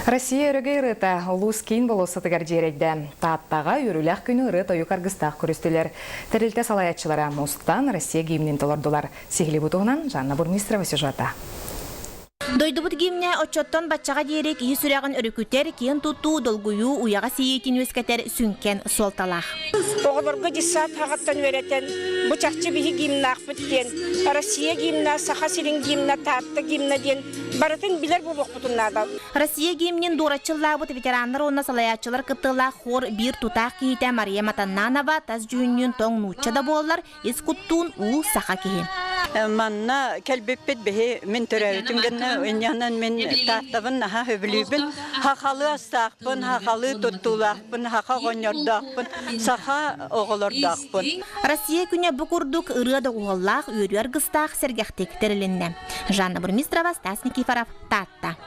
Россия өрігі ұрыта ұлыс кейін болысытығар жерейді. Тааттаға үріләқ күні ұрыт ойық арғыстақ көрістілер. Тәрілті салаятшылара мұстан Россия геймнен толардылар. Сегілі бұтығынан Жанна Бурмистрова сюжета. Дойдубут гимне отчоттон батчаға дерек ие сүрәғын өрікүтер кейін тұтту долгую уяға сейетін өскәтер сүнкен солталақ. Оғылырғы дисат ағаттан өретен, бұчақчы бігі гимнақ бүттен, Россия гимна, Саха сирин гимна, Татты гимна ден, барытын білер бұлық бұтыннады. Россия гимнен дұратчыллағы бұт ветерандар онына салаятчылар кыптылақ хор бір тұтақ кейті Мария Матаннанова таз жүйінен тоң нұтчада болар, ескуттуын ұл Саха кейі. Манна кәлбеппет бе мен төрәүтім генне өнянан мен таттабын наха хөбілүбін хақалы астақпын, хақалы тұттулақпын, хақа ғоньордақпын, саха оғылырдақпын. Россия күне бұқырдық ұрыды оғыллақ өрі арғыстақ сәргәқтек тәрілінне. Жанна Бурмистрова, Стас Никифоров, Татта.